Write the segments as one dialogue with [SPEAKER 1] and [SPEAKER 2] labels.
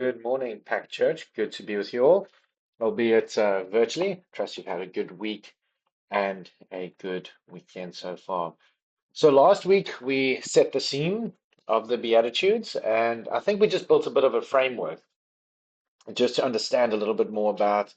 [SPEAKER 1] Good morning, Packed Church. Good to be with you all, albeit virtually. Trust you've had a good week and a good weekend so far. So last week we set the scene of the Beatitudes, and I think we just built a bit of a framework just to understand a little bit more about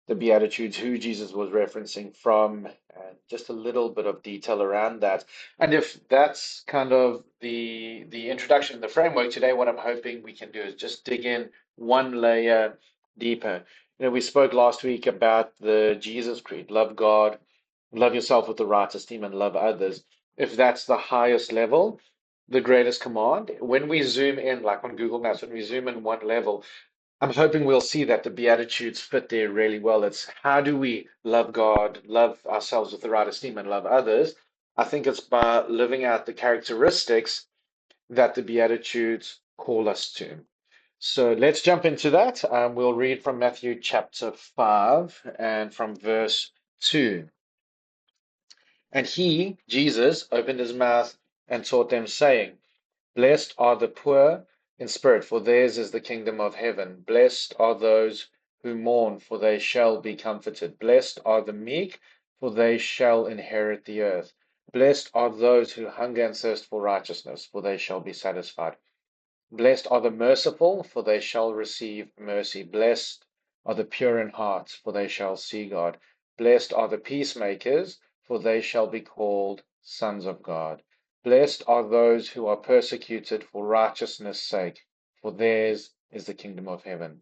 [SPEAKER 1] the Beatitudes, who Jesus was referencing from, and just a little bit of detail around that. And if that's kind of the introduction, the framework today, what I'm hoping we can do is just dig in one layer deeper. We spoke last week about the Jesus Creed, love God, love yourself with the right esteem, and love others. If that's the highest level, the greatest command, when we zoom in, like on Google Maps, when we zoom in one level, I'm hoping we'll see that the Beatitudes fit there really well. It's how do we love God, love ourselves with the right esteem, and love others? I think it's by living out the characteristics that the Beatitudes call us to. So let's jump into that. We'll read from Matthew chapter 5 and from verse 2. And he, Jesus, opened his mouth and taught them, saying, Blessed are the poor in spirit, for theirs is the kingdom of heaven. Blessed are those who mourn, for they shall be comforted. Blessed are the meek, for they shall inherit the earth. Blessed are those who hunger and thirst for righteousness, for they shall be satisfied. Blessed are the merciful, for they shall receive mercy. Blessed are the pure in heart, for they shall see God. Blessed are the peacemakers, for they shall be called sons of God. Blessed are those who are persecuted for righteousness' sake, for theirs is the kingdom of heaven.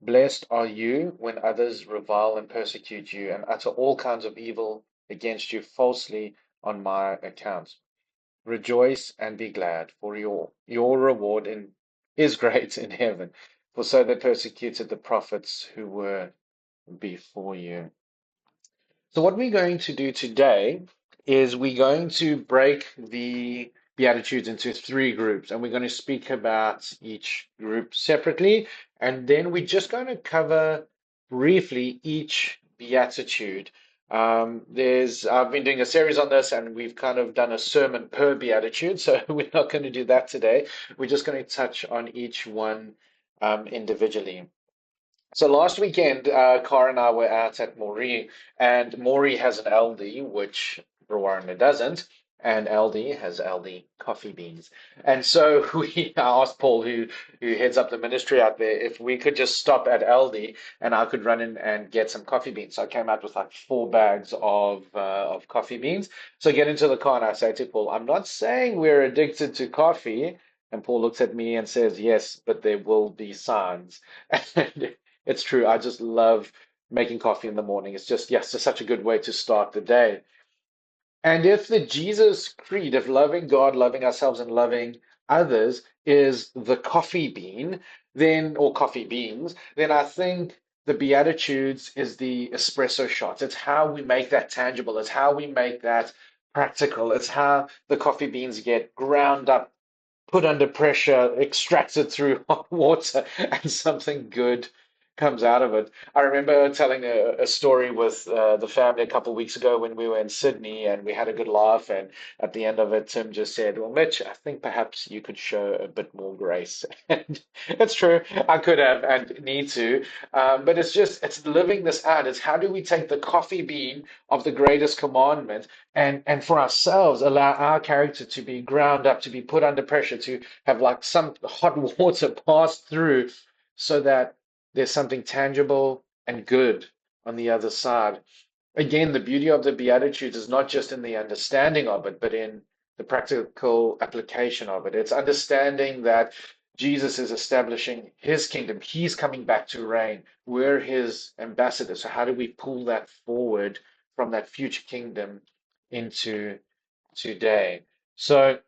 [SPEAKER 1] Blessed are you when others revile and persecute you and utter all kinds of evil against you falsely on my account. Rejoice and be glad, for your reward is great in heaven. For so they persecuted the prophets who were before you. So what we're going to do today is we're going to break the Beatitudes into three groups, and we're going to speak about each group separately, and then we're just going to cover briefly each Beatitude. I've been doing a series on this, and we've kind of done a sermon per Beatitude, so we're not going to do that today. We're just going to touch on each one individually. So last weekend, Cara and I were out at Maury, and Maury has an LD, which Rwanda doesn't, and LD has LD coffee beans. And so we asked Paul, who heads up the ministry out there, if we could just stop at LD and I could run in and get some coffee beans. So I came out with like 4 bags of coffee beans. So I get into the car and I say to Paul, I'm not saying we're addicted to coffee. And Paul looks at me and says, yes, but there will be signs. And it's true. I just love making coffee in the morning. It's just, yes, it's such a good way to start the day. And if the Jesus creed of loving God, loving ourselves, and loving others is the coffee bean, then, or coffee beans, then I think the Beatitudes is the espresso shot. It's how we make that tangible. It's how we make that practical. It's how the coffee beans get ground up, put under pressure, extracted through hot water, and something good comes out of it. I remember telling a story with the family a couple of weeks ago when we were in Sydney and we had a good laugh. And at the end of it, Tim just said, Well, Mitch, I think perhaps you could show a bit more grace. And it's true, I could have and need to. But it's living this out. It's how do we take the coffee bean of the greatest commandment and for ourselves allow our character to be ground up, to be put under pressure, to have like some hot water pass through so that there's something tangible and good on the other side. Again, the beauty of the Beatitudes is not just in the understanding of it, but in the practical application of it. It's understanding that Jesus is establishing his kingdom. He's coming back to reign. We're his ambassadors. So how do we pull that forward from that future kingdom into today? So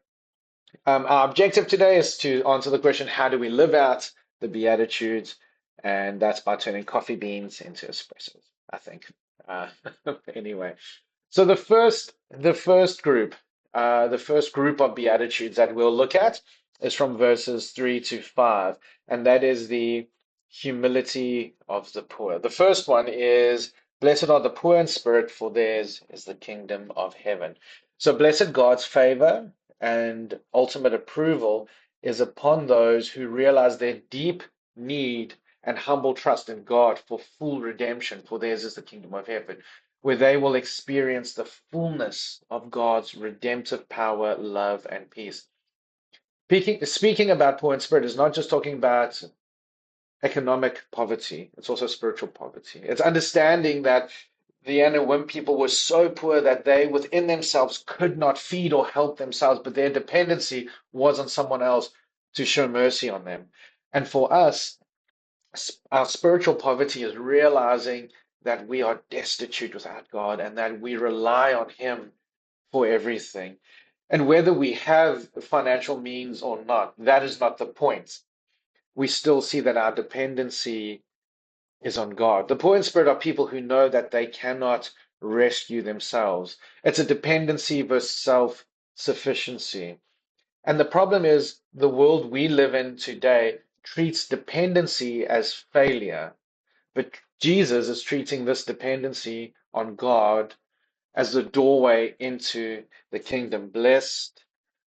[SPEAKER 1] our objective today is to answer the question, how do we live out the Beatitudes? And that's by turning coffee beans into espressos, I think. Uh, anyway, so the first group of Beatitudes that we'll look at is from verses 3 to 5, and that is the humility of the poor. The first one is, Blessed are the poor in spirit, for theirs is the kingdom of heaven. So, blessed God's favor and ultimate approval is upon those who realize their deep need and humble trust in God for full redemption, for theirs is the kingdom of heaven, where they will experience the fullness of God's redemptive power, love, and peace. Speaking about poor in spirit is not just talking about economic poverty, it's also spiritual poverty. It's understanding that the Anakim people were so poor that they within themselves could not feed or help themselves, but their dependency was on someone else to show mercy on them. And for us, our spiritual poverty is realizing that we are destitute without God and that we rely on Him for everything. And whether we have financial means or not, that is not the point. We still see that our dependency is on God. The poor in spirit are people who know that they cannot rescue themselves. It's a dependency versus self-sufficiency. And the problem is the world we live in today treats dependency as failure, but Jesus is treating this dependency on God as the doorway into the kingdom. Blessed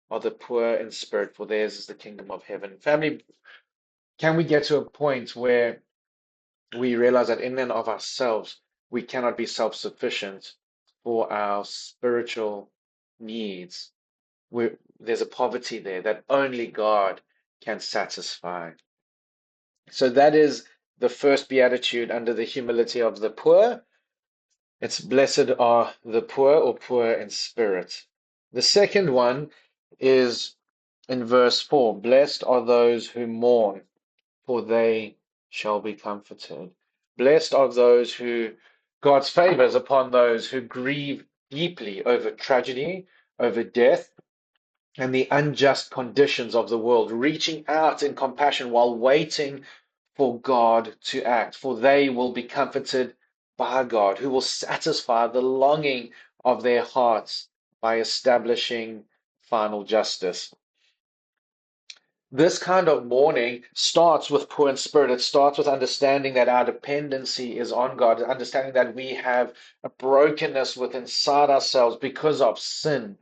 [SPEAKER 1] are the poor in spirit, for theirs is the kingdom of heaven. Family, can we get to a point where we realize that in and of ourselves, we cannot be self-sufficient for our spiritual needs? There's a poverty there that only God can satisfy. So that is the first beatitude under the humility of the poor. It's blessed are the poor or poor in spirit. The second one is in verse 4. Blessed are those who mourn, for they shall be comforted. Blessed are those who God's favors upon those who grieve deeply over tragedy, over death, and the unjust conditions of the world, reaching out in compassion while waiting for God to act, for they will be comforted by God, who will satisfy the longing of their hearts by establishing final justice. This kind of mourning starts with poor in spirit. It starts with understanding that our dependency is on God, understanding that we have a brokenness within inside ourselves because of sin,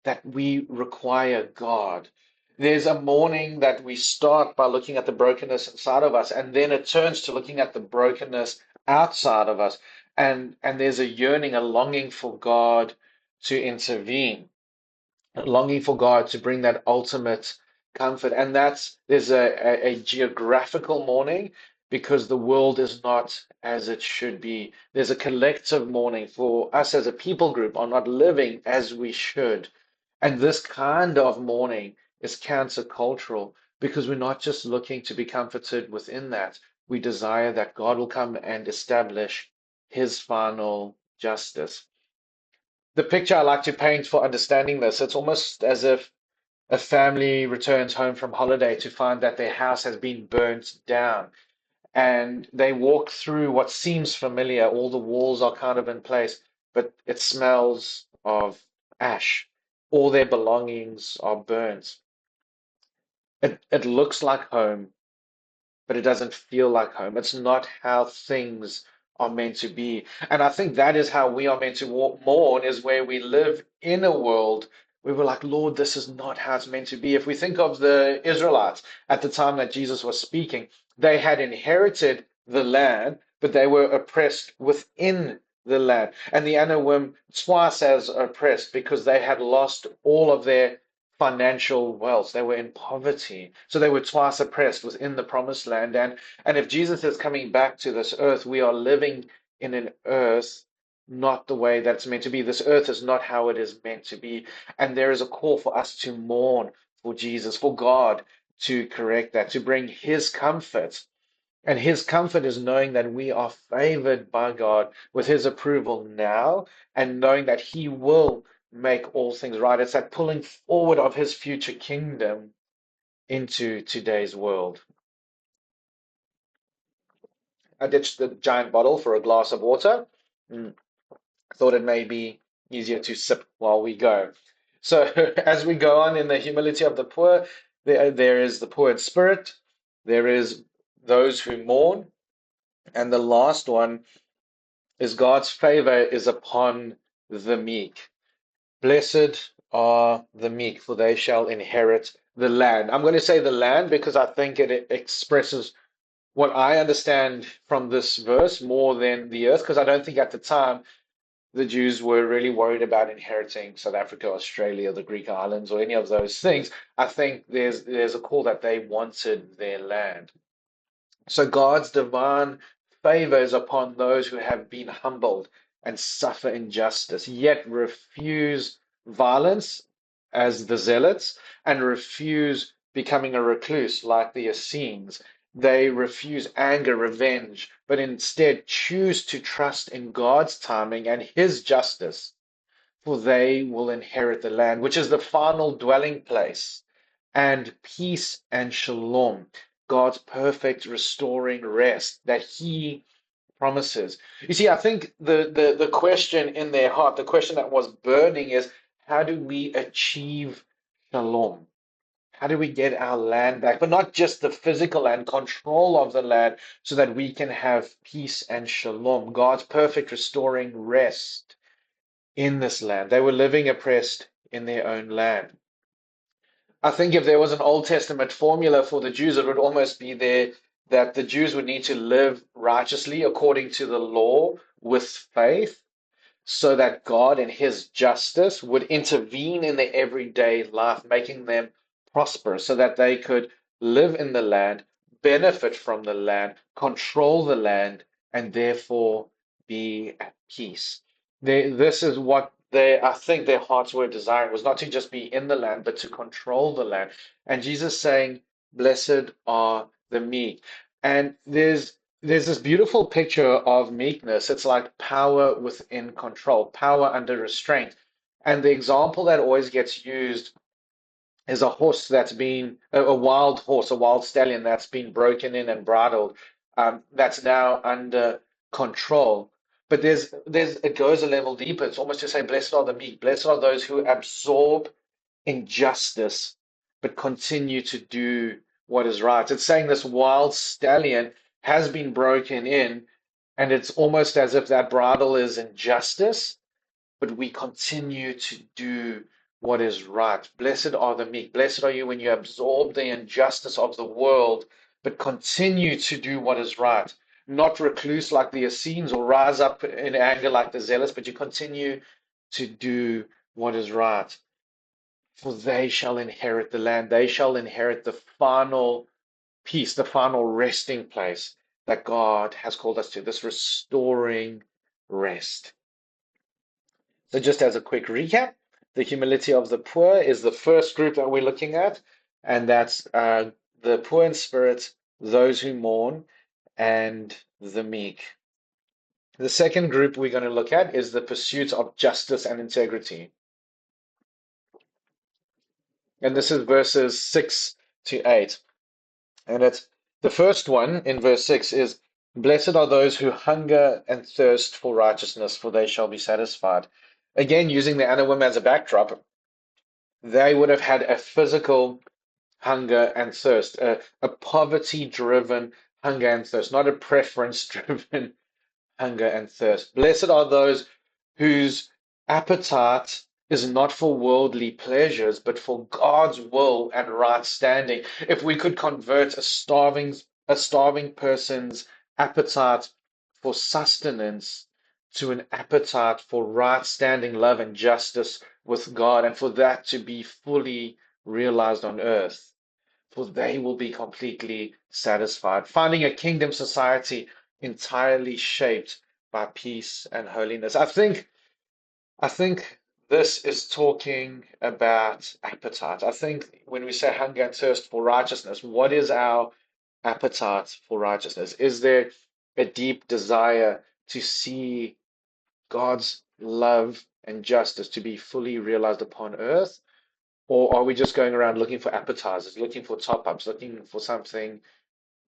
[SPEAKER 1] that we require God. There's a mourning that we start by looking at the brokenness inside of us, and then it turns to looking at the brokenness outside of us. And there's a yearning, a longing for God to intervene, longing for God to bring that ultimate comfort. And there's a geographical mourning because the world is not as it should be. There's a collective mourning for us as a people group are not living as we should. And this kind of mourning is countercultural because we're not just looking to be comforted within that. We desire that God will come and establish his final justice. The picture I like to paint for understanding this, it's almost as if a family returns home from holiday to find that their house has been burnt down. And they walk through what seems familiar. All the walls are kind of in place, but it smells of ash. All their belongings are burnt. It looks like home, but it doesn't feel like home. It's not how things are meant to be. And I think that is how we are meant to mourn, is where we live in a world where we're like, Lord, this is not how it's meant to be. If we think of the Israelites at the time that Jesus was speaking, they had inherited the land, but they were oppressed within the land. And the Anakim twice as oppressed because they had lost all of their financial wealth. They were in poverty. So they were twice oppressed within the promised land. And if Jesus is coming back to this earth, we are living in an earth not the way that's meant to be. This earth is not how it is meant to be. And there is a call for us to mourn for Jesus, for God to correct that, to bring his comfort. And his comfort is knowing that we are favored by God with his approval now and knowing that he will make all things right. It's that pulling forward of his future kingdom into today's world. I ditched the giant bottle for a glass of water. Mm, thought it may be easier to sip while we go. So as we go on in the humility of the poor, there is the poor in spirit, there is those who mourn, and the last one is God's favor is upon the meek. Blessed are the meek, for they shall inherit the land. I'm going to say the land because I think it expresses what I understand from this verse more than the earth, because I don't think at the time the Jews were really worried about inheriting South Africa, Australia, the Greek islands, or any of those things. I think there's a call that they wanted their land. So God's divine favor is upon those who have been humbled and suffer injustice, yet refuse violence as the zealots and refuse becoming a recluse like the Essenes. They refuse anger, revenge, but instead choose to trust in God's timing and His justice, for they will inherit the land, which is the final dwelling place, and peace and shalom, God's perfect restoring rest that He promises. You see, I think the question in their heart, the question that was burning is, how do we achieve shalom? How do we get our land back? But not just the physical land, control of the land, so that we can have peace and shalom, God's perfect restoring rest in this land. They were living oppressed in their own land. I think if there was an Old Testament formula for the Jews, it would almost be there that the Jews would need to live righteously according to the law with faith, so that God and His justice would intervene in their everyday life, making them prosperous, so that they could live in the land, benefit from the land, control the land, and therefore be at peace. This is what I think their hearts were desiring, was not to just be in the land, but to control the land. And Jesus saying, "Blessed are the meek." And there's this beautiful picture of meekness. It's like power within control, power under restraint. And the example that always gets used is a horse that's been, a wild horse, a wild stallion that's been broken in and bridled, that's now under control. But it goes a level deeper. It's almost to say, blessed are the meek, blessed are those who absorb injustice, but continue to do what is right. It's saying this wild stallion has been broken in, and it's almost as if that bridle is injustice, but we continue to do what is right. Blessed are the meek. Blessed are you when you absorb the injustice of the world, but continue to do what is right. Not recluse like the Essenes or rise up in anger like the zealous, but you continue to do what is right. For they shall inherit the land. They shall inherit the final peace, the final resting place that God has called us to, this restoring rest. So, just as a quick recap, the humility of the poor is the first group that we're looking at, and that's the poor in spirit, those who mourn, and the meek. The second group we're going to look at is the pursuit of justice and integrity. And this is verses 6 to 8. And it's the first one in verse 6 is, "Blessed are those who hunger and thirst for righteousness, for they shall be satisfied." Again, using the Anawim as a backdrop, they would have had a physical hunger and thirst, a poverty-driven hunger and thirst, not a preference-driven hunger and thirst. Blessed are those whose appetite is not for worldly pleasures, but for God's will and right standing. If we could convert a starving person's appetite for sustenance to an appetite for right standing love and justice with God, and for that to be fully realized on earth, for they will be completely satisfied, finding a kingdom society entirely shaped by peace and holiness. I think this is talking about appetite. I think when we say hunger and thirst for righteousness, what is our appetite for righteousness? Is there a deep desire to see God's love and justice to be fully realized upon earth? Or are we just going around looking for appetizers, looking for top-ups, looking for something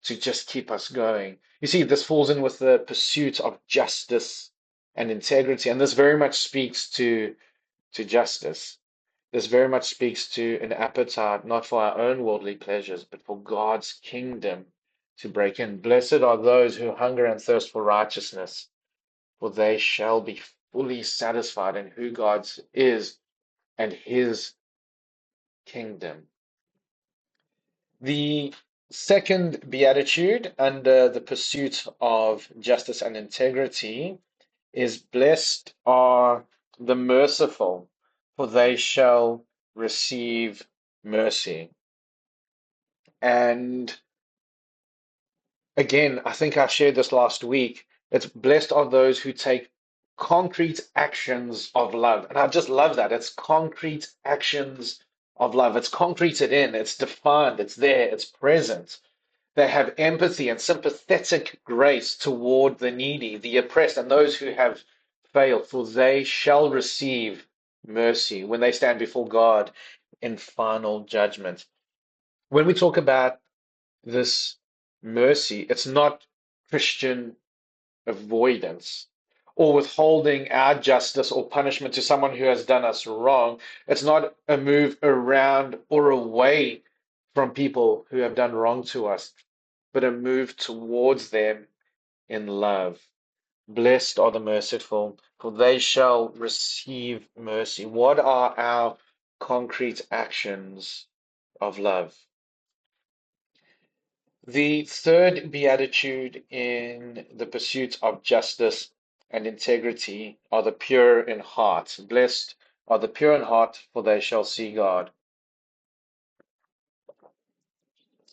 [SPEAKER 1] to just keep us going? You see, this falls in with the pursuit of justice and integrity, and this very much speaks to justice. This very much speaks to an appetite not for our own worldly pleasures, but for God's kingdom to break in. Blessed are those who hunger and thirst for righteousness, for they shall be fully satisfied in who God is and His kingdom. The second beatitude under the pursuit of justice and integrity is blessed are the merciful, for they shall receive mercy. And again, I think I shared this last week. It's blessed are those who take concrete actions of love. And I just love that. It's concrete actions of love. It's concreted in, it's defined, it's there, it's present. They have empathy and sympathetic grace toward the needy, the oppressed, and those who have failed, for they shall receive mercy when they stand before God in final judgment. When we talk about this mercy, it's not Christian avoidance or withholding our justice or punishment to someone who has done us wrong. It's not a move around or away from people who have done wrong to us, but a move towards them in love. Blessed are the merciful, for they shall receive mercy. What are our concrete actions of love? The third beatitude in the pursuit of justice and integrity are the pure in heart. Blessed are the pure in heart, for they shall see God.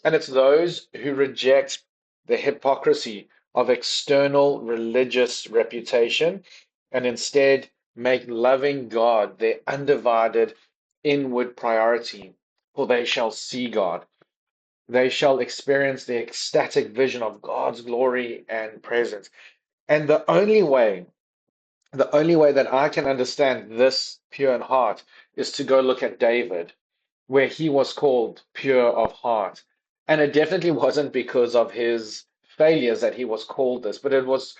[SPEAKER 1] And it's those who reject the hypocrisy of external religious reputation and instead make loving God their undivided inward priority, for they shall see God. They shall experience the ecstatic vision of God's glory and presence. And the only way that I can understand this pure in heart is to go look at David, where he was called pure of heart. And it definitely wasn't because of his failures that he was called this, but it was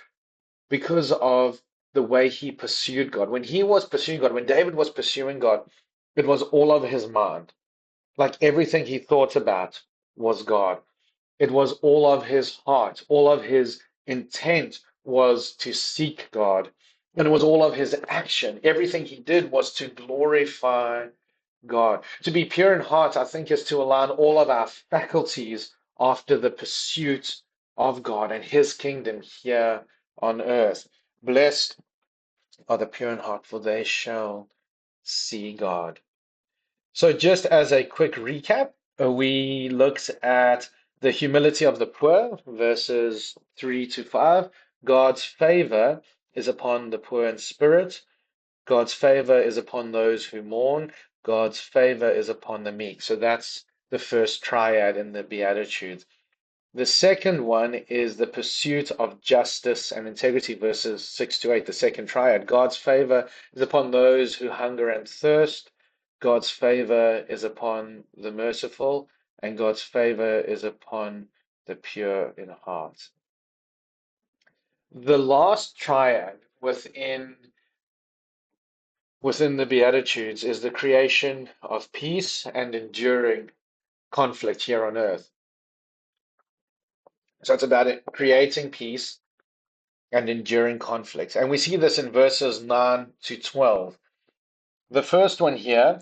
[SPEAKER 1] because of the way he pursued God. When he was pursuing God, when David was pursuing God, it was all over his mind. Like everything he thought about was God. It was all of his heart, all of his intent was to seek God. And it was all of his action. Everything he did was to glorify God. To be pure in heart, I think, is to align all of our faculties after the pursuit of God and his kingdom here on earth. Blessed are the pure in heart, for they shall see God. So, just as a quick recap, we looked at the humility of the poor, verses 3 to 5. God's favor is upon the poor in spirit. God's favor is upon those who mourn. God's favor is upon the meek. So, that's the first triad in the Beatitudes. The second one is the pursuit of justice and integrity, verses 6 to 8, the second triad. God's favor is upon those who hunger and thirst. God's favor is upon the merciful, and God's favor is upon the pure in heart. The last triad within the Beatitudes is the creation of peace and enduring conflict here on earth. So it's about it, creating peace and enduring conflicts. And we see this in verses 9 to 12. The first one here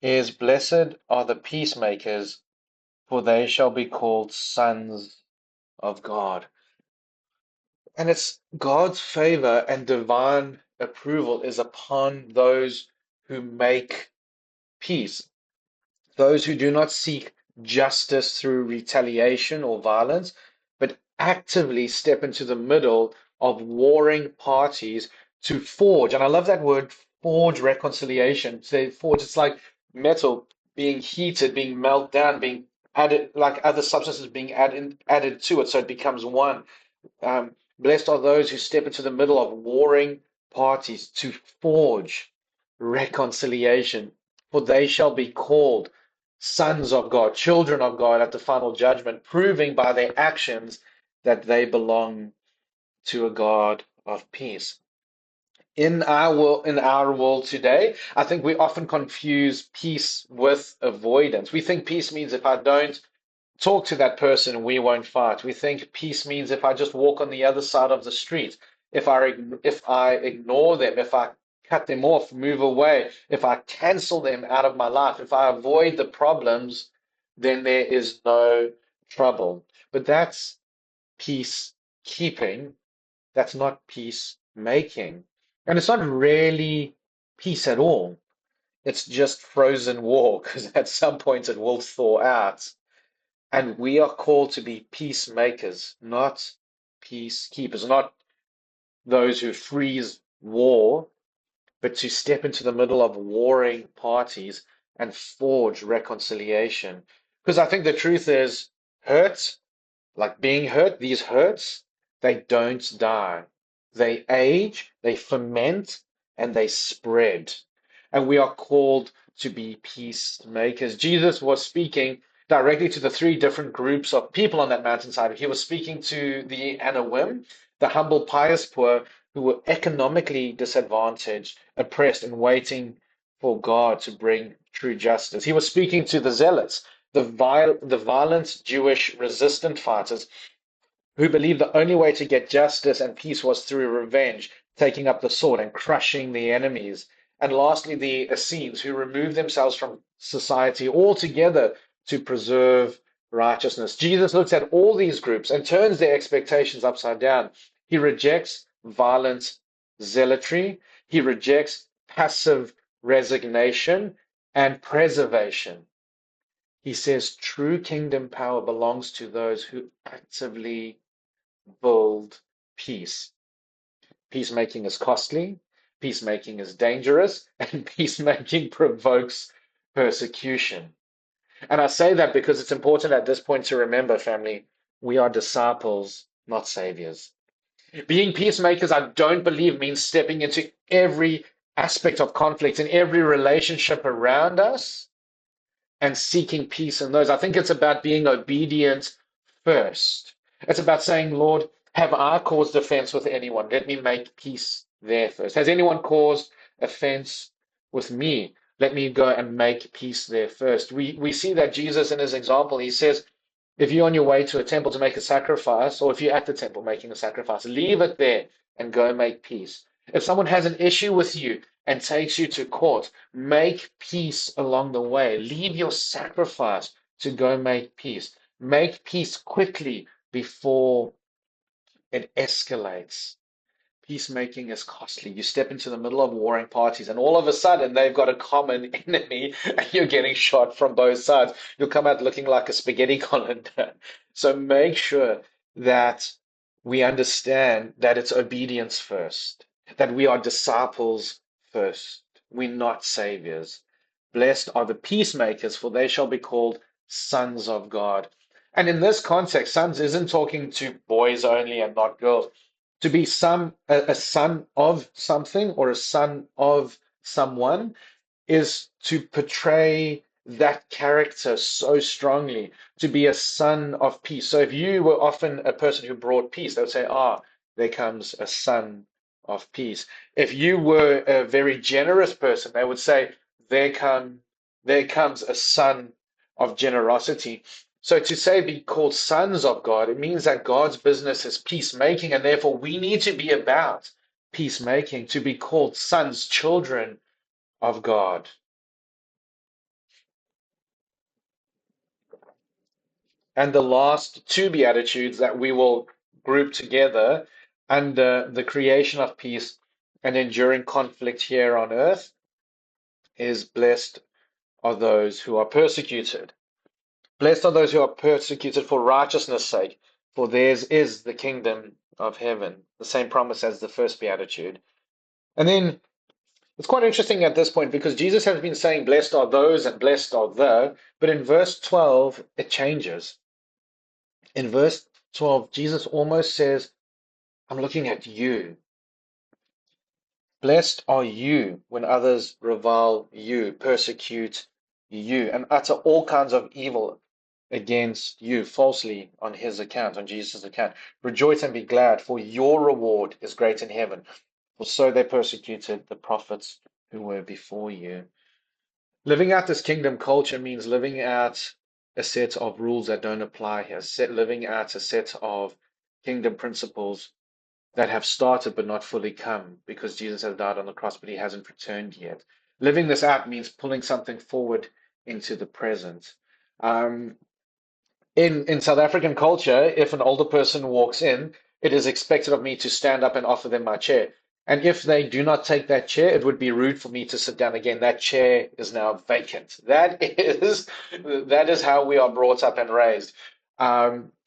[SPEAKER 1] is blessed are the peacemakers, for they shall be called sons of God. And it's God's favor and divine approval is upon those who make peace, those who do not seek justice through retaliation or violence, but actively step into the middle of warring parties to forge, and I love that word, forge reconciliation. Say forge, it's like metal being heated, being melted down, being added, like other substances being added to it, so it becomes one. Blessed are those who step into the middle of warring parties to forge reconciliation, for they shall be called sons of God, children of God at the final judgment, proving by their actions that they belong to a God of peace. In our world today, I think we often confuse peace with avoidance. We think peace means if I don't talk to that person, we won't fight. We think peace means if I just walk on the other side of the street, if I ignore them, if I cut them off, move away, if I cancel them out of my life, if I avoid the problems, then there is no trouble. But that's peace keeping. That's not peace making. And it's not really peace at all. It's just frozen war because at some point it will thaw out. And we are called to be peacemakers, not peacekeepers, not those who freeze war, but to step into the middle of warring parties and forge reconciliation. Because I think the truth is, hurt, like being hurt, these hurts, they don't die. They age, they ferment, and they spread. And we are called to be peacemakers. Jesus was speaking directly to the three different groups of people on that mountainside. He was speaking to the Anawim, the humble, pious poor who were economically disadvantaged, oppressed, and waiting for God to bring true justice. He was speaking to the zealots, the violent Jewish resistant fighters who believed the only way to get justice and peace was through revenge, taking up the sword and crushing the enemies. And lastly, the Essenes, who removed themselves from society altogether to preserve righteousness. Jesus looks at all these groups and turns their expectations upside down. He rejects violent zealotry, he rejects passive resignation and preservation. He says true kingdom power belongs to those who actively build peace. Peacemaking is costly, peacemaking is dangerous, and peacemaking provokes persecution. And I say that because it's important at this point to remember, family, we are disciples, not saviors. Being peacemakers, I don't believe means stepping into every aspect of conflict in every relationship around us and seeking peace in those. I think it's about being obedient first. It's about saying, Lord, have I caused offense with anyone? Let me make peace there first. Has anyone caused offense with me? Let me go and make peace there first. We see that Jesus in his example, he says, if you're on your way to a temple to make a sacrifice, or if you're at the temple making a sacrifice, leave it there and go make peace. If someone has an issue with you and takes you to court, make peace along the way. Leave your sacrifice to go make peace. Make peace quickly before it escalates. Peacemaking is costly. You step into the middle of warring parties, and all of a sudden they've got a common enemy, and you're getting shot from both sides. You'll come out looking like a spaghetti colander. So make sure that we understand that it's obedience first, that we are disciples first. We're not saviors. Blessed are the peacemakers, for they shall be called sons of God. And in this context, sons isn't talking to boys only and not girls. To be a son of something or a son of someone is to portray that character so strongly, to be a son of peace. So if you were often a person who brought peace, they would say, ah, there comes a son of peace. If you were a very generous person, they would say, there comes a son of generosity. So to say be called sons of God, it means that God's business is peacemaking, and therefore we need to be about peacemaking, to be called sons, children of God. And the last two Beatitudes that we will group together under the creation of peace and enduring conflict here on earth is blessed are those who are persecuted. Blessed are those who are persecuted for righteousness' sake, for theirs is the kingdom of heaven. The same promise as the first Beatitude. And then it's quite interesting at this point because Jesus has been saying, blessed are those and blessed are the, but in verse 12, it changes. In verse 12, Jesus almost says, I'm looking at you. Blessed are you when others revile you, persecute you, and utter all kinds of evil against you falsely on his account, on Jesus' account. Rejoice and be glad, for your reward is great in heaven. For so they persecuted the prophets who were before you. Living out this kingdom culture means living out a set of rules that don't apply here, living out a set of kingdom principles that have started but not fully come because Jesus has died on the cross, but he hasn't returned yet. Living this out means pulling something forward into the present. Um, in South African culture, if an older person walks in, it is expected of me to stand up and offer them my chair. And if they do not take that chair, it would be rude for me to sit down again. That chair is now vacant. That is how we are brought up and raised.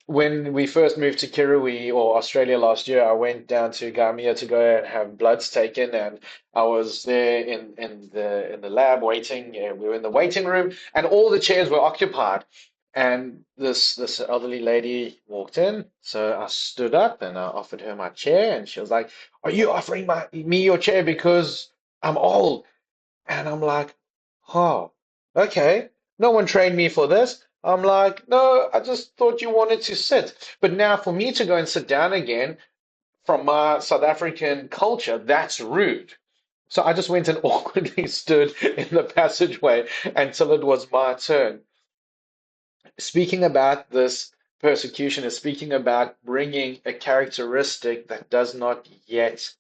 [SPEAKER 1] When we first moved to Kirui or Australia last year, I went down to Gambia to go and have bloods taken, and I was there in the lab waiting. We were in the waiting room, and all the chairs were occupied. And this elderly lady walked in, so I stood up and I offered her my chair, and she was like, "Are you offering me your chair because I'm old?" And I'm like, "Oh, okay. No one trained me for this." I'm like, "No, I just thought you wanted to sit." But now for me to go and sit down again from my South African culture, that's rude. So I just went and awkwardly stood in the passageway until it was my turn. Speaking about this persecution is speaking about bringing a characteristic that does not yet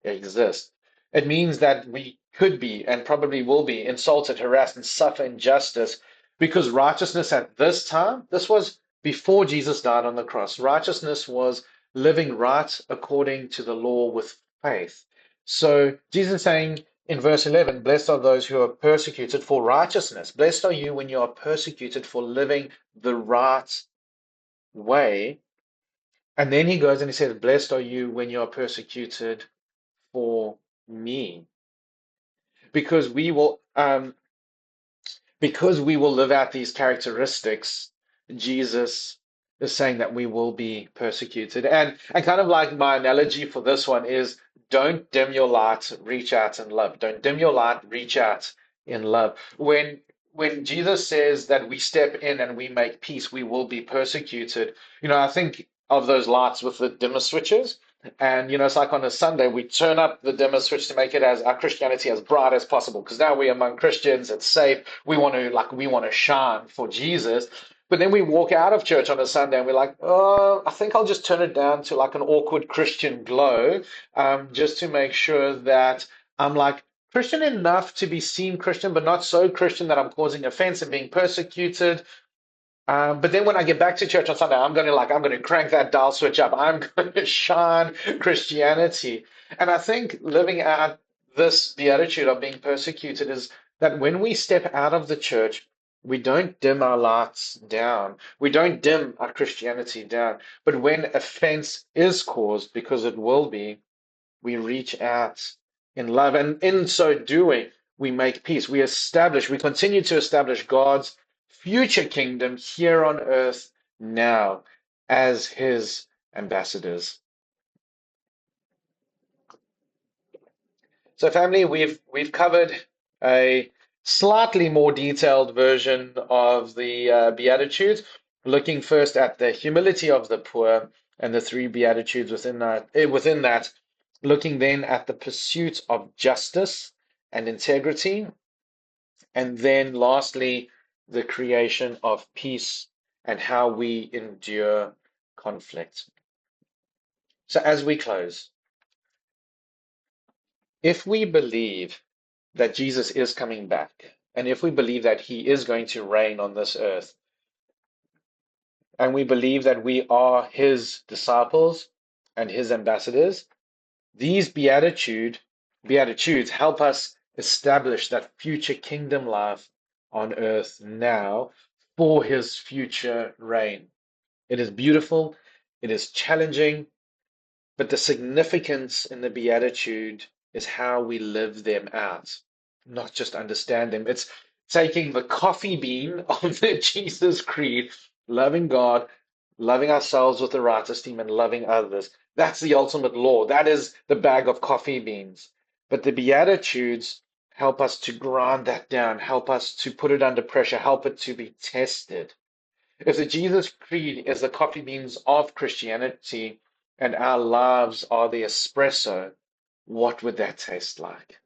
[SPEAKER 1] exist. It means that we could be and probably will be insulted, harassed, and suffer injustice because righteousness at this time, this was before Jesus died on the cross. Righteousness was living right according to the law with faith. So Jesus is saying in verse 11, blessed are those who are persecuted for righteousness. Blessed are you when you are persecuted for living the right way. And then he goes and he says, blessed are you when you are persecuted for me, because we will live out these characteristics. Jesus is saying that we will be persecuted, and kind of like my analogy for this one is, don't dim your light, reach out in love. Don't dim your light, reach out in love. When Jesus says that we step in and we make peace, we will be persecuted. I think of those lights with the dimmer switches. And it's like on a Sunday, we turn up the dimmer switch to make it as our Christianity as bright as possible. Because now we're among Christians, it's safe. We want to shine for Jesus. But then we walk out of church on a Sunday and we're like, oh, I think I'll just turn it down to like an awkward Christian glow, just to make sure that I'm like Christian enough to be seen Christian, but not so Christian that I'm causing offense and being persecuted. But then when I get back to church on Sunday, I'm gonna crank that dial switch up. I'm gonna shine Christianity. And I think living out this beatitude of being persecuted is that when we step out of the church, we don't dim our lights down. We don't dim our Christianity down. But when offense is caused, because it will be, we reach out in love. And in so doing, we make peace. We continue to establish God's future kingdom here on earth now as his ambassadors. So, family, we've covered a slightly more detailed version of the Beatitudes, looking first at the humility of the poor and the three Beatitudes within that, looking then at the pursuit of justice and integrity, and then lastly, the creation of peace and how we endure conflict. So, as we close, if we believe that Jesus is coming back, and if we believe that he is going to reign on this earth, and we believe that we are his disciples and his ambassadors, these beatitudes help us establish that future kingdom life on earth now for his future reign. It is beautiful, it is challenging, but the significance in the Beatitude is how we live them out, not just understand them. It's taking the coffee bean of the Jesus Creed, loving God, loving ourselves with the right esteem, and loving others. That's the ultimate law. That is the bag of coffee beans. But the Beatitudes help us to grind that down, help us to put it under pressure, help it to be tested. If the Jesus Creed is the coffee beans of Christianity and our lives are the espresso, what would that taste like?